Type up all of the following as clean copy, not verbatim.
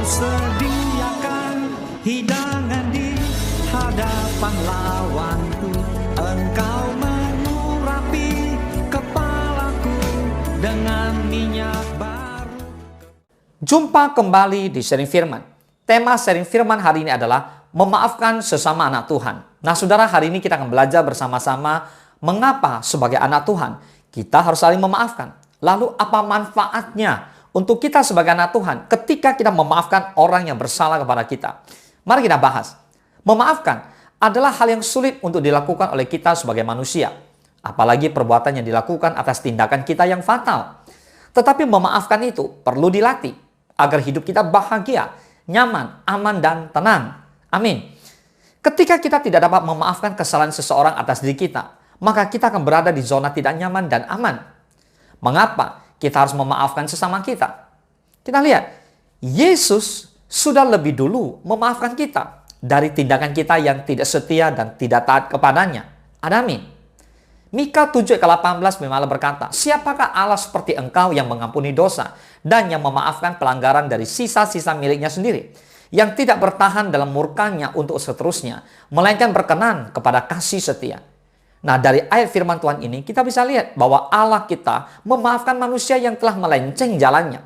sediakan hidangan di hadapan lawanku. Engkau mengurapi kepalaku dengan minyak baru. Jumpa kembali di Sharing Firman. Tema Sharing Firman hari ini adalah memaafkan sesama anak Tuhan. Nah saudara, hari ini kita akan belajar bersama-sama mengapa sebagai anak Tuhan kita harus saling memaafkan. Lalu apa manfaatnya untuk kita sebagai anak Tuhan ketika kita memaafkan orang yang bersalah kepada kita? Mari kita bahas. Memaafkan adalah hal yang sulit untuk dilakukan oleh kita sebagai manusia. Apalagi perbuatan yang dilakukan atas tindakan kita yang fatal. Tetapi memaafkan itu perlu dilatih agar hidup kita bahagia, nyaman, aman, dan tenang. Amin. Ketika kita tidak dapat memaafkan kesalahan seseorang atas diri kita, maka kita akan berada di zona tidak nyaman dan aman. Mengapa kita harus memaafkan sesama kita? Kita lihat, Yesus sudah lebih dulu memaafkan kita dari tindakan kita yang tidak setia dan tidak taat kepadanya. Amin. Mika 7 ayat 18 memang berkata, siapakah Allah seperti engkau yang mengampuni dosa dan yang memaafkan pelanggaran dari sisa-sisa miliknya sendiri, yang tidak bertahan dalam murkanya untuk seterusnya, melainkan berkenan kepada kasih setia. Nah, dari ayat firman Tuhan ini kita bisa lihat bahwa Allah kita memaafkan manusia yang telah melenceng jalannya.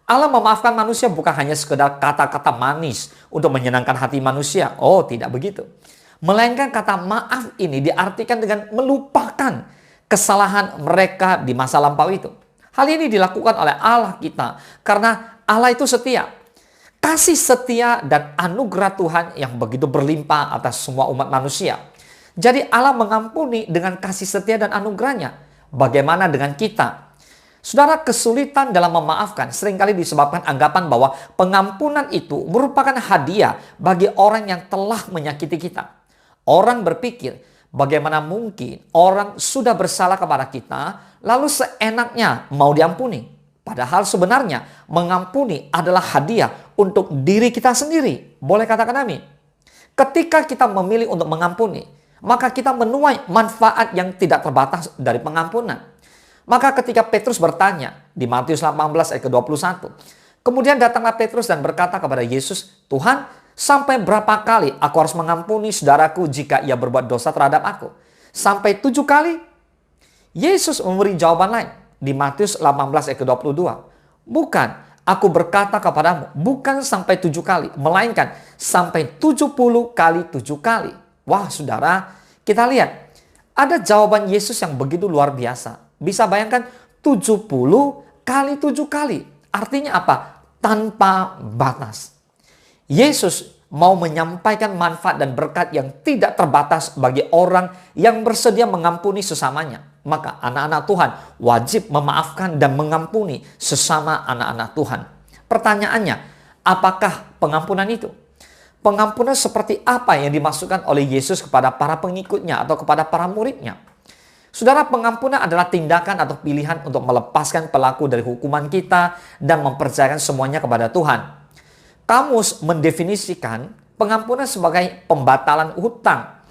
Allah memaafkan manusia bukan hanya sekedar kata-kata manis untuk menyenangkan hati manusia. Oh, tidak begitu. Melainkan kata maaf ini diartikan dengan melupakan kesalahan mereka di masa lampau itu. Hal ini dilakukan oleh Allah kita karena Allah itu setia. Kasih setia dan anugerah Tuhan yang begitu berlimpah atas semua umat manusia. Jadi Allah mengampuni dengan kasih setia dan anugerahnya. Bagaimana dengan kita? Saudara, kesulitan dalam memaafkan seringkali disebabkan anggapan bahwa pengampunan itu merupakan hadiah bagi orang yang telah menyakiti kita. Orang berpikir, bagaimana mungkin orang sudah bersalah kepada kita, lalu seenaknya mau diampuni. Padahal sebenarnya mengampuni adalah hadiah untuk diri kita sendiri. Boleh katakan amin? Ketika kita memilih untuk mengampuni, maka kita menuai manfaat yang tidak terbatas dari pengampunan. Maka ketika Petrus bertanya di Matius 18 ayat ke-21. Kemudian datanglah Petrus dan berkata kepada Yesus, Tuhan, sampai berapa kali aku harus mengampuni saudaraku jika ia berbuat dosa terhadap aku? Sampai 7 kali? Yesus memberi jawaban lain di Matius 18 ayat ke-22. Bukan, aku berkata kepadamu, bukan sampai 7 kali, melainkan sampai 70 kali 7 kali. Wah saudara, kita lihat ada jawaban Yesus yang begitu luar biasa. Bisa bayangkan 70 kali 7 kali. Artinya apa? Tanpa batas. Yesus mau menyampaikan manfaat dan berkat yang tidak terbatas bagi orang yang bersedia mengampuni sesamanya. Maka anak-anak Tuhan wajib memaafkan dan mengampuni sesama anak-anak Tuhan. Pertanyaannya, apakah pengampunan itu? Pengampunan seperti apa yang dimaksudkan oleh Yesus kepada para pengikutnya atau kepada para muridnya? Saudara, pengampunan adalah tindakan atau pilihan untuk melepaskan pelaku dari hukuman kita dan mempercayakan semuanya kepada Tuhan. Kamus mendefinisikan pengampunan sebagai pembatalan hutang.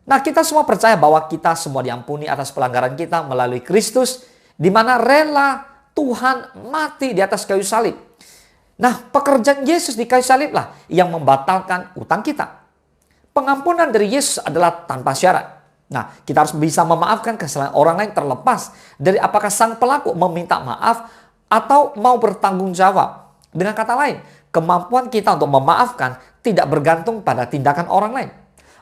Nah, kita semua percaya bahwa kita semua diampuni atas pelanggaran kita melalui Kristus, di mana rela Tuhan mati di atas kayu salib. Nah, pekerjaan Yesus di kayu salib lah yang membatalkan utang kita. Pengampunan dari Yesus adalah tanpa syarat. Nah, kita harus bisa memaafkan kesalahan orang lain terlepas dari apakah sang pelaku meminta maaf atau mau bertanggung jawab. Dengan kata lain, kemampuan kita untuk memaafkan tidak bergantung pada tindakan orang lain.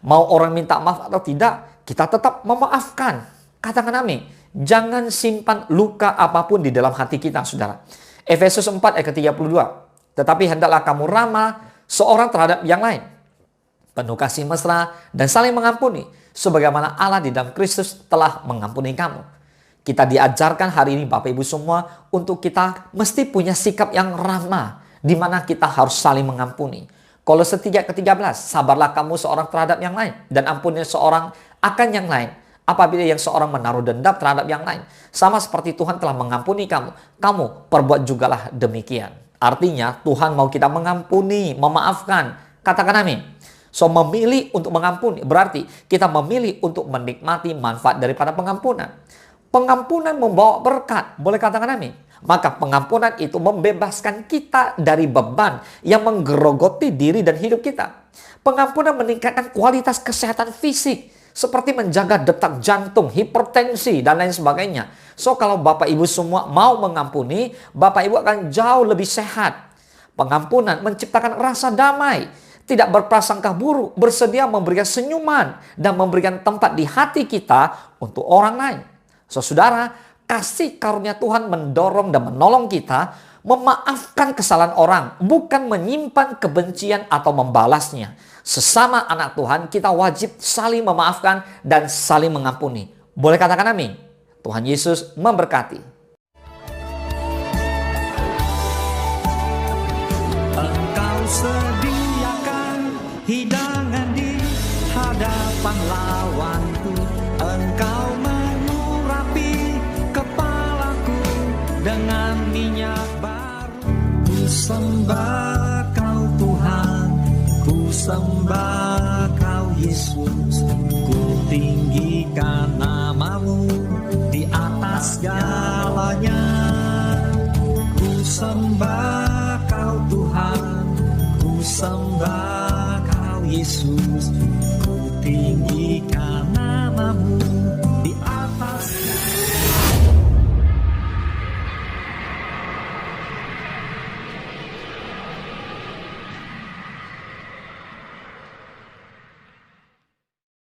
Mau orang minta maaf atau tidak, kita tetap memaafkan. Katakan amin. Jangan simpan luka apapun di dalam hati kita, saudara. Efesus 4 ayat ke-32. Tetapi hendaklah kamu ramah seorang terhadap yang lain, penuh kasih mesra dan saling mengampuni, sebagaimana Allah di dalam Kristus telah mengampuni kamu. Kita diajarkan hari ini Bapak Ibu semua untuk kita mesti punya sikap yang ramah, di mana kita harus saling mengampuni. Kolose 3 ayat ke-13, sabarlah kamu seorang terhadap yang lain dan ampuni seorang akan yang lain. Apabila yang seorang menaruh dendam terhadap yang lain, sama seperti Tuhan telah mengampuni kamu, kamu perbuat jugalah demikian. Artinya Tuhan mau kita mengampuni, memaafkan. Katakan amin. So, memilih untuk mengampuni berarti kita memilih untuk menikmati manfaat daripada pengampunan. Pengampunan membawa berkat. Boleh katakan amin? Maka pengampunan itu membebaskan kita dari beban yang menggerogoti diri dan hidup kita. Pengampunan meningkatkan kualitas kesehatan fisik, seperti menjaga detak jantung, hipertensi, dan lain sebagainya. So, kalau Bapak Ibu semua mau mengampuni, Bapak Ibu akan jauh lebih sehat. Pengampunan menciptakan rasa damai, tidak berprasangka buruk, bersedia memberikan senyuman, dan memberikan tempat di hati kita untuk orang lain. So, saudara, kasih karunia Tuhan mendorong dan menolong kita memaafkan kesalahan orang, bukan menyimpan kebencian atau membalasnya. Sesama anak Tuhan, kita wajib saling memaafkan dan saling mengampuni. Boleh katakan amin? Tuhan Yesus memberkati. Engkau sediakan hidangan di hadapan lawanku. Engkau mengurapi kepalaku dengan minyak baru. Ku sembah Kau Tuhan, ku sembah Kau Yesus. Ku tinggikan nama-Mu di atas segalanya. Ku sembah Kau Tuhan, ku sembah Kau Yesus. Ku tinggikan nama-Mu di atas